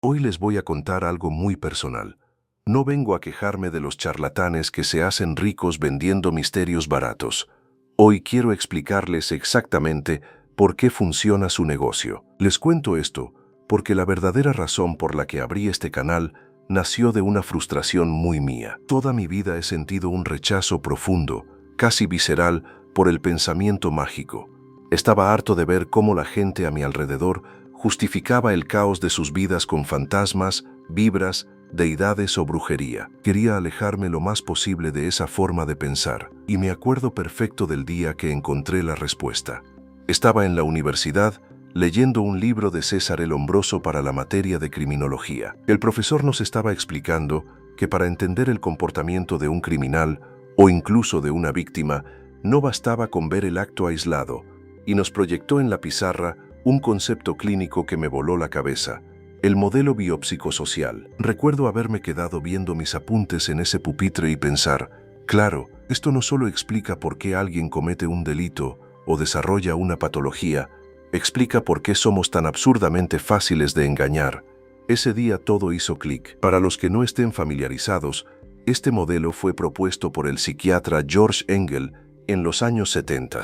Hoy les voy a contar algo muy personal. No vengo a quejarme de los charlatanes que se hacen ricos vendiendo misterios baratos. Hoy quiero explicarles exactamente por qué funciona su negocio. Les cuento esto porque la verdadera razón por la que abrí este canal nació de una frustración muy mía. Toda mi vida he sentido un rechazo profundo, casi visceral, por el pensamiento mágico. Estaba harto de ver cómo la gente a mi alrededor justificaba el caos de sus vidas con fantasmas, vibras, deidades o brujería. Quería alejarme lo más posible de esa forma de pensar, y me acuerdo perfecto del día que encontré la respuesta. Estaba en la universidad, leyendo un libro de César el Hombroso para la materia de criminología. El profesor nos estaba explicando que para entender el comportamiento de un criminal, o incluso de una víctima, no bastaba con ver el acto aislado, y nos proyectó en la pizarra un concepto clínico que me voló la cabeza: el modelo biopsicosocial. Recuerdo haberme quedado viendo mis apuntes en ese pupitre y pensar, claro, esto no solo explica por qué alguien comete un delito o desarrolla una patología, explica por qué somos tan absurdamente fáciles de engañar. Ese día todo hizo clic. Para los que no estén familiarizados, este modelo fue propuesto por el psiquiatra George Engel en los años 70.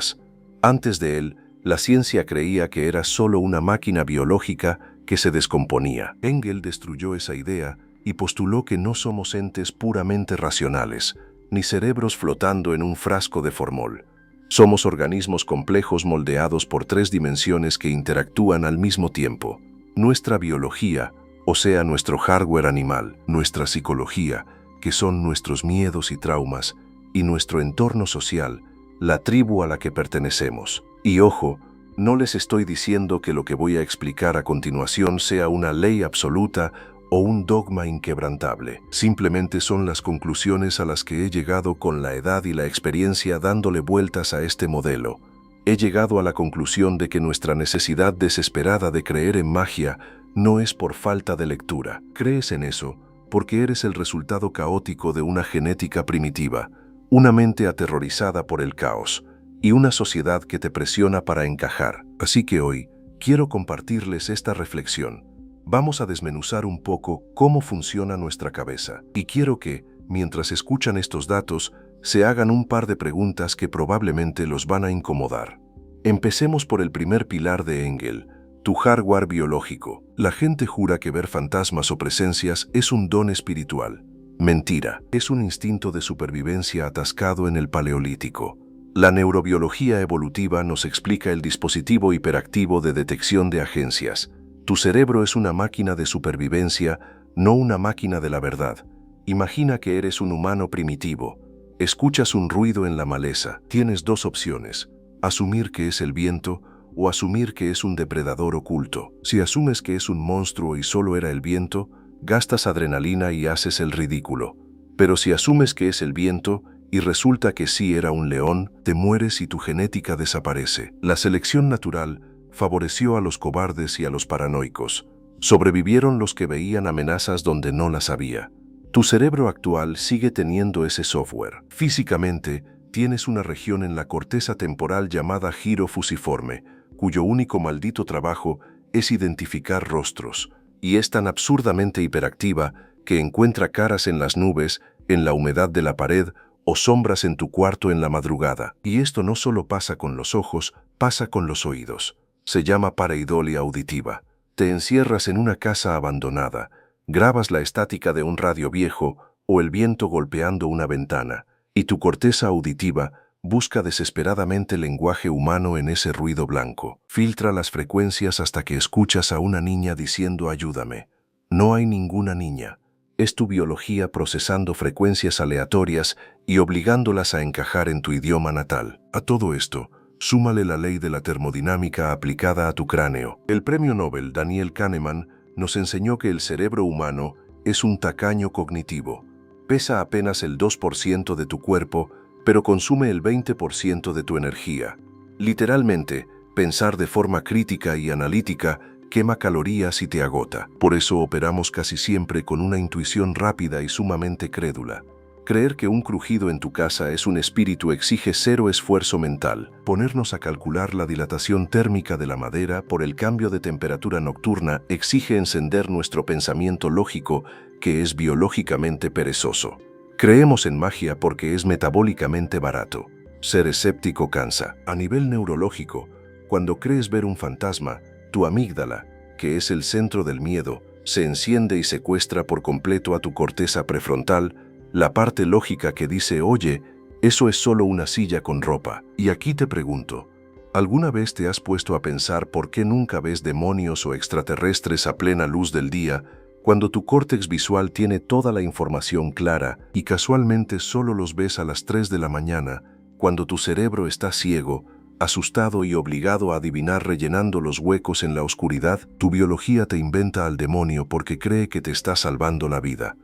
Antes de él, la ciencia creía que era solo una máquina biológica que se descomponía. Engel destruyó esa idea y postuló que no somos entes puramente racionales, ni cerebros flotando en un frasco de formol. Somos organismos complejos moldeados por 3 dimensiones que interactúan al mismo tiempo. Nuestra biología, o sea, nuestro hardware animal, nuestra psicología, que son nuestros miedos y traumas, y nuestro entorno social, la tribu a la que pertenecemos. Y ojo, no les estoy diciendo que lo que voy a explicar a continuación sea una ley absoluta o un dogma inquebrantable. Simplemente son las conclusiones a las que he llegado con la edad y la experiencia dándole vueltas a este modelo. He llegado a la conclusión de que nuestra necesidad desesperada de creer en magia no es por falta de lectura. Crees en eso porque eres el resultado caótico de una genética primitiva, una mente aterrorizada por el caos y una sociedad que te presiona para encajar. Así que hoy quiero compartirles esta reflexión. Vamos a desmenuzar un poco cómo funciona nuestra cabeza. Y quiero que, mientras escuchan estos datos, se hagan un par de preguntas que probablemente los van a incomodar. Empecemos por el primer pilar de Engel: tu hardware biológico. La gente jura que ver fantasmas o presencias es un don espiritual. Mentira, es un instinto de supervivencia atascado en el Paleolítico. La neurobiología evolutiva nos explica el dispositivo hiperactivo de detección de agencias. Tu cerebro es una máquina de supervivencia, no una máquina de la verdad. Imagina que eres un humano primitivo. Escuchas un ruido en la maleza. Tienes 2 opciones: asumir que es el viento o asumir que es un depredador oculto. Si asumes que es un monstruo y solo era el viento, gastas adrenalina y haces el ridículo. Pero si asumes que es el viento y resulta que sí era un león, te mueres y tu genética desaparece. La selección natural favoreció a los cobardes y a los paranoicos. Sobrevivieron los que veían amenazas donde no las había. Tu cerebro actual sigue teniendo ese software. Físicamente, tienes una región en la corteza temporal llamada giro fusiforme, cuyo único maldito trabajo es identificar rostros, y es tan absurdamente hiperactiva que encuentra caras en las nubes, en la humedad de la pared o sombras en tu cuarto en la madrugada. Y esto no solo pasa con los ojos, pasa con los oídos. Se llama pareidolia auditiva. Te encierras en una casa abandonada, grabas la estática de un radio viejo o el viento golpeando una ventana, y tu corteza auditiva busca desesperadamente lenguaje humano en ese ruido blanco. Filtra las frecuencias hasta que escuchas a una niña diciendo ayúdame. No hay ninguna niña. Es tu biología procesando frecuencias aleatorias y obligándolas a encajar en tu idioma natal. A todo esto, súmale la ley de la termodinámica aplicada a tu cráneo. El premio Nobel Daniel Kahneman nos enseñó que el cerebro humano es un tacaño cognitivo. Pesa apenas el 2% de tu cuerpo, pero consume el 20% de tu energía. Literalmente, pensar de forma crítica y analítica quema calorías y te agota. Por eso operamos casi siempre con una intuición rápida y sumamente crédula. Creer que un crujido en tu casa es un espíritu exige cero esfuerzo mental. Ponernos a calcular la dilatación térmica de la madera por el cambio de temperatura nocturna exige encender nuestro pensamiento lógico, que es biológicamente perezoso. Creemos en magia porque es metabólicamente barato. Ser escéptico cansa. A nivel neurológico, cuando crees ver un fantasma, tu amígdala, que es el centro del miedo, se enciende y secuestra por completo a tu corteza prefrontal, la parte lógica que dice, oye, eso es solo una silla con ropa. Y aquí te pregunto, ¿alguna vez te has puesto a pensar por qué nunca ves demonios o extraterrestres a plena luz del día, cuando tu córtex visual tiene toda la información clara y casualmente solo los ves a las 3 de la mañana, cuando tu cerebro está ciego, asustado y obligado a adivinar rellenando los huecos en la oscuridad? Tu biología te inventa al demonio porque cree que te está salvando la vida.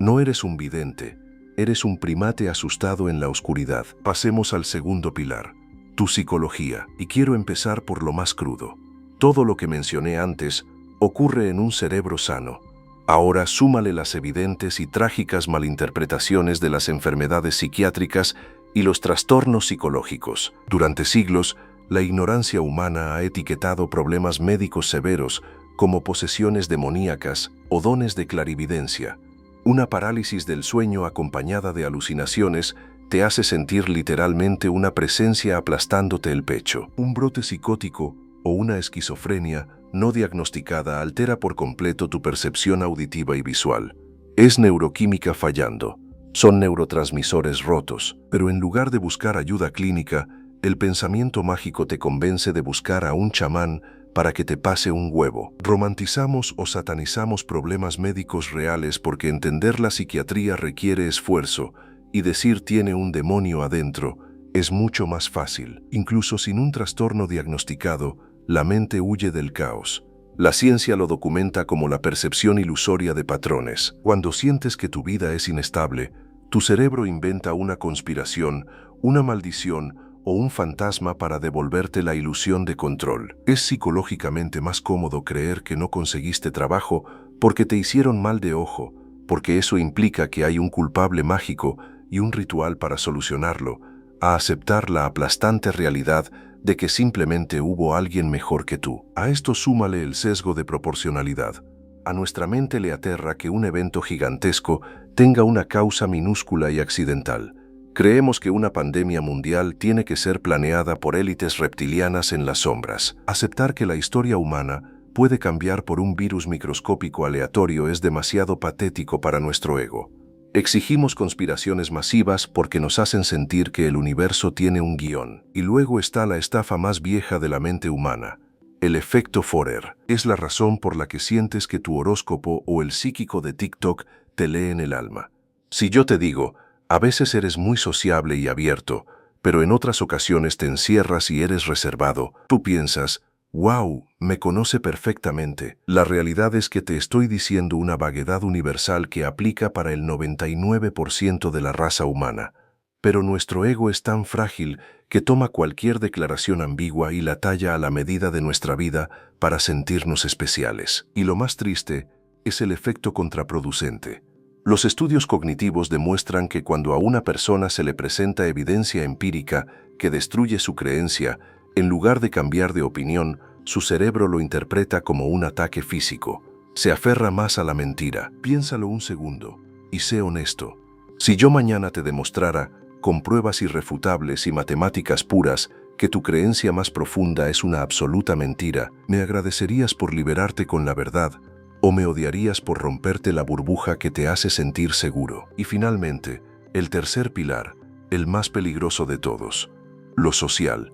No eres un vidente, eres un primate asustado en la oscuridad. Pasemos al segundo pilar, tu psicología. Y quiero empezar por lo más crudo. Todo lo que mencioné antes ocurre en un cerebro sano. Ahora súmale las evidentes y trágicas malinterpretaciones de las enfermedades psiquiátricas y los trastornos psicológicos. Durante siglos, la ignorancia humana ha etiquetado problemas médicos severos como posesiones demoníacas o dones de clarividencia. Una parálisis del sueño acompañada de alucinaciones te hace sentir literalmente una presencia aplastándote el pecho. Un brote psicótico o una esquizofrenia no diagnosticada altera por completo tu percepción auditiva y visual. Es neuroquímica fallando. Son neurotransmisores rotos. Pero en lugar de buscar ayuda clínica, el pensamiento mágico te convence de buscar a un chamán para que te pase un huevo. Romantizamos o satanizamos problemas médicos reales porque entender la psiquiatría requiere esfuerzo y decir tiene un demonio adentro es mucho más fácil. Incluso sin un trastorno diagnosticado, la mente huye del caos. La ciencia lo documenta como la percepción ilusoria de patrones. Cuando sientes que tu vida es inestable, tu cerebro inventa una conspiración, una maldición o un fantasma para devolverte la ilusión de control. Es psicológicamente más cómodo creer que no conseguiste trabajo porque te hicieron mal de ojo, porque eso implica que hay un culpable mágico y un ritual para solucionarlo, a aceptar la aplastante realidad de que simplemente hubo alguien mejor que tú. A esto súmale el sesgo de proporcionalidad. A nuestra mente le aterra que un evento gigantesco tenga una causa minúscula y accidental. Creemos que una pandemia mundial tiene que ser planeada por élites reptilianas en las sombras. Aceptar que la historia humana puede cambiar por un virus microscópico aleatorio es demasiado patético para nuestro ego. Exigimos conspiraciones masivas porque nos hacen sentir que el universo tiene un guión. Y luego está la estafa más vieja de la mente humana. El efecto Forer es la razón por la que sientes que tu horóscopo o el psíquico de TikTok te leen el alma. Si yo te digo, a veces eres muy sociable y abierto, pero en otras ocasiones te encierras y eres reservado, tú piensas, wow, me conoce perfectamente. La realidad es que te estoy diciendo una vaguedad universal que aplica para el 99% de la raza humana. Pero nuestro ego es tan frágil que toma cualquier declaración ambigua y la talla a la medida de nuestra vida para sentirnos especiales. Y lo más triste es el efecto contraproducente. Los estudios cognitivos demuestran que cuando a una persona se le presenta evidencia empírica que destruye su creencia, en lugar de cambiar de opinión, su cerebro lo interpreta como un ataque físico. Se aferra más a la mentira. Piénsalo un segundo y sé honesto. Si yo mañana te demostrara, con pruebas irrefutables y matemáticas puras, que tu creencia más profunda es una absoluta mentira, ¿me agradecerías por liberarte con la verdad? ¿O me odiarías por romperte la burbuja que te hace sentir seguro? Y finalmente, el tercer pilar, el más peligroso de todos, lo social.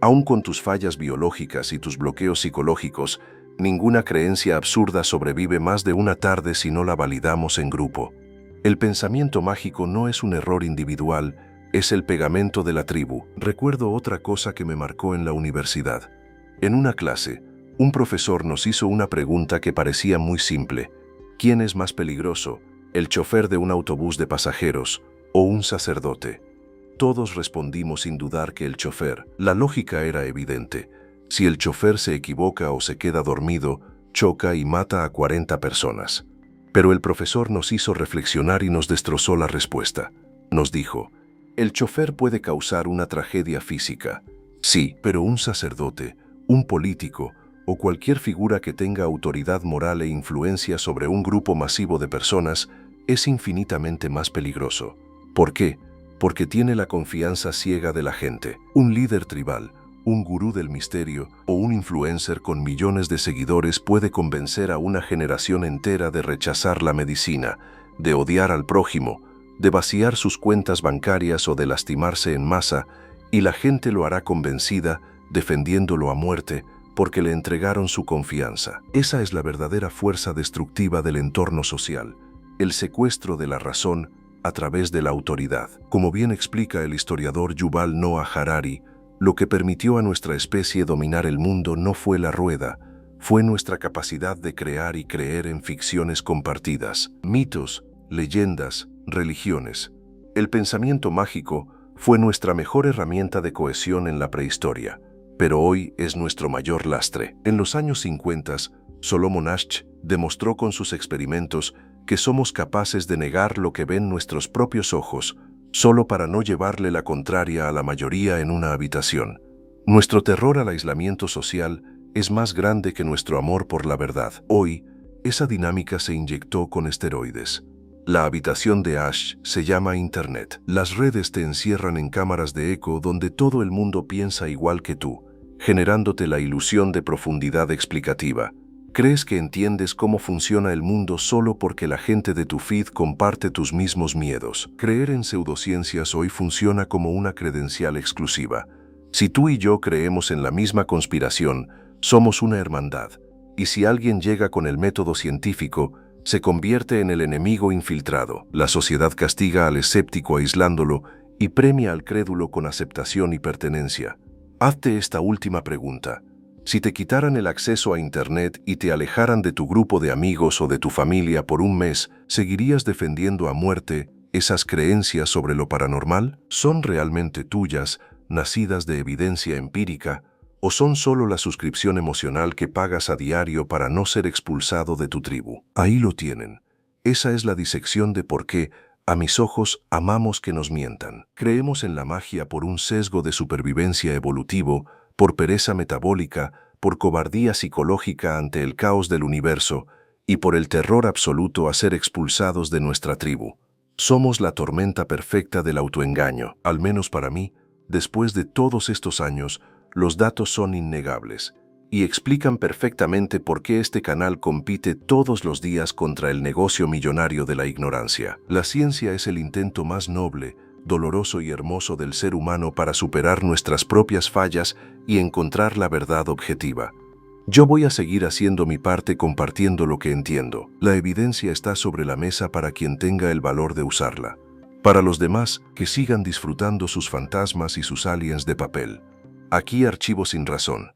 Aún con tus fallas biológicas y tus bloqueos psicológicos, ninguna creencia absurda sobrevive más de una tarde si no la validamos en grupo. El pensamiento mágico no es un error individual, es el pegamento de la tribu. Recuerdo otra cosa que me marcó en la universidad. En una clase, un profesor nos hizo una pregunta que parecía muy simple. ¿Quién es más peligroso, el chofer de un autobús de pasajeros o un sacerdote? Todos respondimos sin dudar que el chofer. La lógica era evidente. Si el chofer se equivoca o se queda dormido, choca y mata a 40 personas. Pero el profesor nos hizo reflexionar y nos destrozó la respuesta. Nos dijo, el chofer puede causar una tragedia física. Sí, pero un sacerdote, un político o cualquier figura que tenga autoridad moral e influencia sobre un grupo masivo de personas es infinitamente más peligroso. ¿Por qué? Porque tiene la confianza ciega de la gente. Un líder tribal, un gurú del misterio o un influencer con millones de seguidores puede convencer a una generación entera de rechazar la medicina, de odiar al prójimo, de vaciar sus cuentas bancarias o de lastimarse en masa, y la gente lo hará convencida, defendiéndolo a muerte, porque le entregaron su confianza. Esa es la verdadera fuerza destructiva del entorno social, el secuestro de la razón a través de la autoridad. Como bien explica el historiador Yuval Noah Harari, lo que permitió a nuestra especie dominar el mundo no fue la rueda, fue nuestra capacidad de crear y creer en ficciones compartidas, mitos, leyendas, religiones. El pensamiento mágico fue nuestra mejor herramienta de cohesión en la prehistoria, pero hoy es nuestro mayor lastre. En los años 50, Solomon Asch demostró con sus experimentos que somos capaces de negar lo que ven nuestros propios ojos, solo para no llevarle la contraria a la mayoría en una habitación. Nuestro terror al aislamiento social es más grande que nuestro amor por la verdad. Hoy, esa dinámica se inyectó con esteroides. La habitación de Asch se llama Internet. Las redes te encierran en cámaras de eco donde todo el mundo piensa igual que tú, generándote la ilusión de profundidad explicativa. Crees que entiendes cómo funciona el mundo solo porque la gente de tu feed comparte tus mismos miedos. Creer en pseudociencias hoy funciona como una credencial exclusiva. Si tú y yo creemos en la misma conspiración, somos una hermandad. Y si alguien llega con el método científico, se convierte en el enemigo infiltrado. La sociedad castiga al escéptico aislándolo y premia al crédulo con aceptación y pertenencia. Hazte esta última pregunta. Si te quitaran el acceso a Internet y te alejaran de tu grupo de amigos o de tu familia por un mes, ¿seguirías defendiendo a muerte esas creencias sobre lo paranormal? ¿Son realmente tuyas, nacidas de evidencia empírica, o son solo la suscripción emocional que pagas a diario para no ser expulsado de tu tribu? Ahí lo tienen. Esa es la disección de por qué, a mis ojos, amamos que nos mientan. Creemos en la magia por un sesgo de supervivencia evolutivo, por pereza metabólica, por cobardía psicológica ante el caos del universo y por el terror absoluto a ser expulsados de nuestra tribu. Somos la tormenta perfecta del autoengaño. Al menos para mí, después de todos estos años, los datos son innegables y explican perfectamente por qué este canal compite todos los días contra el negocio millonario de la ignorancia. La ciencia es el intento más noble, doloroso y hermoso del ser humano para superar nuestras propias fallas y encontrar la verdad objetiva. Yo voy a seguir haciendo mi parte compartiendo lo que entiendo. La evidencia está sobre la mesa para quien tenga el valor de usarla. Para los demás, que sigan disfrutando sus fantasmas y sus aliens de papel. Aquí Archivo Sin Razón.